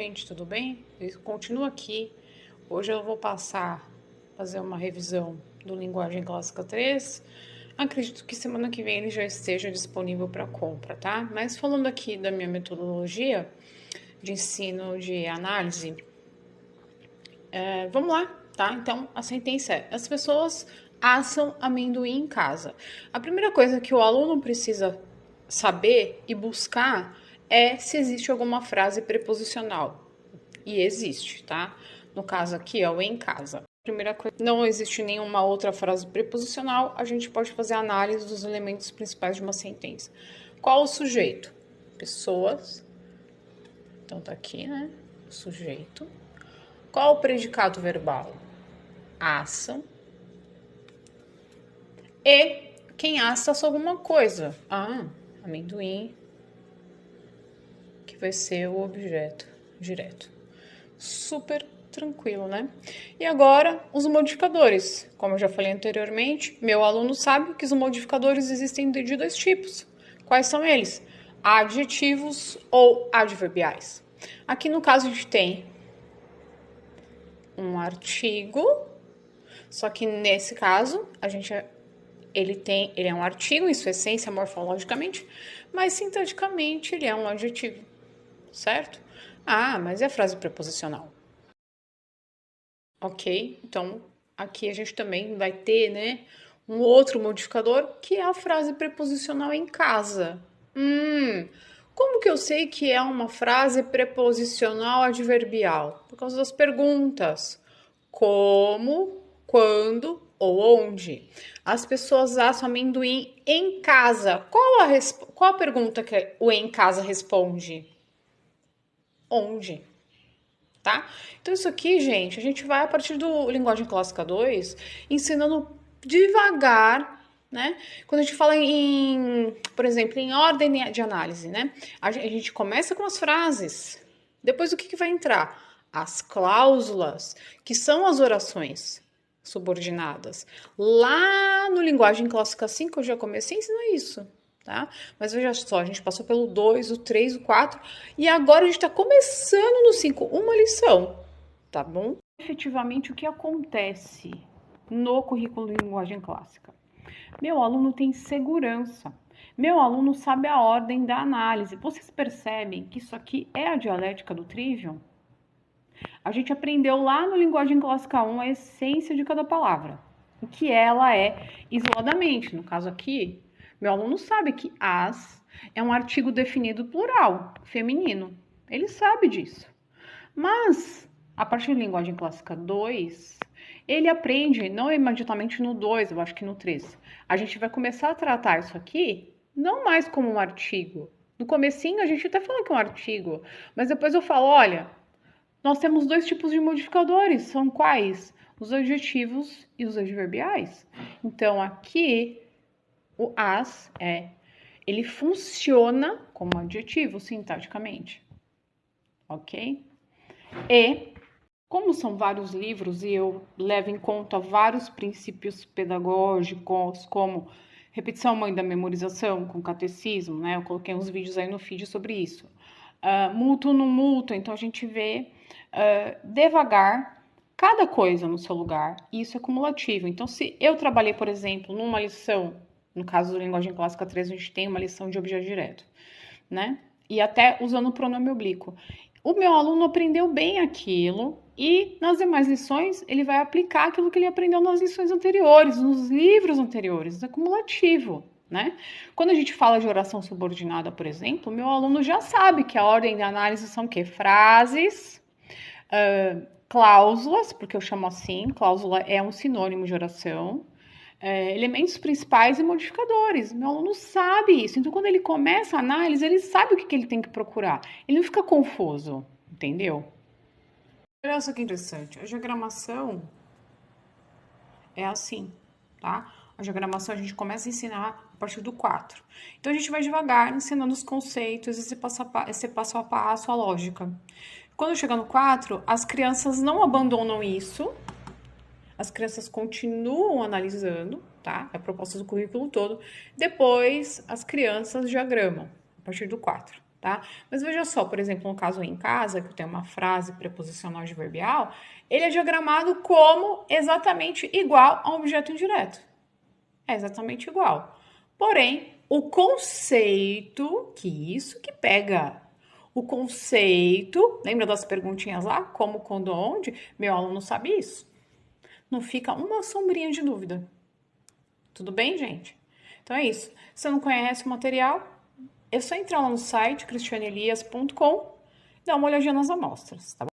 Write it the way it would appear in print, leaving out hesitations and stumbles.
Gente, tudo bem? Eu continuo aqui. Hoje eu vou fazer uma revisão do Linguagem Clássica 3. Acredito que semana que vem ele já esteja disponível para compra, tá? Mas falando aqui da minha metodologia de ensino de análise, vamos lá, tá? Então, a sentença é: as pessoas assam amendoim em casa. A primeira coisa que o aluno precisa saber e buscar é se existe alguma frase preposicional. E existe, tá? No caso aqui, ó, o em casa. Primeira coisa, não existe nenhuma outra frase preposicional, a gente pode fazer a análise dos elementos principais de uma sentença. Qual o sujeito? Pessoas. Então tá aqui, né? Sujeito. Qual o predicado verbal? Assam. E quem assa alguma coisa? Amendoim, que vai ser o objeto direto. Super tranquilo, né? E agora, os modificadores. Como eu já falei anteriormente, meu aluno sabe que os modificadores existem de dois tipos. Quais são eles? Adjetivos ou adverbiais. Aqui no caso a gente tem um artigo, só que nesse caso ele é um artigo em sua essência morfologicamente, mas sintaticamente ele é um adjetivo, certo? Mas é a frase preposicional. Ok, então aqui a gente também vai ter, né, um outro modificador que é a frase preposicional em casa. Como que eu sei que é uma frase preposicional adverbial? Por causa das perguntas: como, quando ou onde. As pessoas assam amendoim em casa. Qual a pergunta que o em casa responde? Onde? Tá? Então, isso aqui, gente, a gente vai a partir do Linguagem Clássica 2, ensinando devagar, né? Quando a gente fala por exemplo, em ordem de análise, né? A gente começa com as frases. Depois, o que vai entrar? As cláusulas, que são as orações subordinadas. Lá no Linguagem Clássica 5, eu já comecei a ensinar isso. Tá? Mas veja só, a gente passou pelo 2, o 3, o 4 e agora a gente está começando no 5, uma lição, tá bom? Efetivamente, o que acontece no currículo de linguagem clássica? Meu aluno tem segurança. Meu aluno sabe a ordem da análise. Vocês percebem que isso aqui é a dialética do trivium? A gente aprendeu lá no Linguagem Clássica 1 a essência de cada palavra, o que ela é isoladamente. No caso aqui, meu aluno sabe que as é um artigo definido plural, feminino. Ele sabe disso. Mas, a partir da Linguagem Clássica 2, ele aprende, não imediatamente no 2, eu acho que no 3. A gente vai começar a tratar isso aqui não mais como um artigo. No comecinho a gente até fala que é um artigo, mas depois eu falo, olha, nós temos dois tipos de modificadores, são quais? Os adjetivos e os adverbiais. Então, aqui, o as ele funciona como adjetivo sintaticamente, ok? E, como são vários livros e eu levo em conta vários princípios pedagógicos, como repetição mãe da memorização, com catecismo, né? Eu coloquei uns vídeos aí no feed sobre isso. Mútuo no mútuo, então a gente vê devagar cada coisa no seu lugar, e isso é cumulativo. Então, se eu trabalhei, por exemplo, numa lição, no caso do Linguagem Clássica 3, a gente tem uma lição de objeto direto, né? E até usando o pronome oblíquo. O meu aluno aprendeu bem aquilo e nas demais lições ele vai aplicar aquilo que ele aprendeu nas lições anteriores, nos livros anteriores, é cumulativo, né? Quando a gente fala de oração subordinada, por exemplo, o meu aluno já sabe que a ordem de análise são o quê? Frases, cláusulas, porque eu chamo assim, cláusula é um sinônimo de oração, elementos principais e modificadores. Meu aluno sabe isso. Então, quando ele começa a análise, ele sabe o que ele tem que procurar. Ele não fica confuso, entendeu? Olha só que interessante. A diagramação é assim, tá? A diagramação a gente começa a ensinar a partir do 4. Então, a gente vai devagar, ensinando os conceitos, esse passo a passo, a lógica. Quando chega no 4, as crianças não abandonam isso, as crianças continuam analisando, tá? A proposta do currículo todo. Depois, as crianças diagramam, a partir do 4, tá? Mas veja só, por exemplo, no caso em casa, que eu tenho uma frase preposicional adverbial, ele é diagramado como exatamente igual a um objeto indireto. É exatamente igual. Porém, o conceito, que isso que pega. O conceito, lembra das perguntinhas lá? Como, quando, onde? Meu aluno sabe isso. Não fica uma sombrinha de dúvida. Tudo bem, gente? Então é isso. Se você não conhece o material, é só entrar lá no site cristianelias.com e dar uma olhadinha nas amostras, tá bom?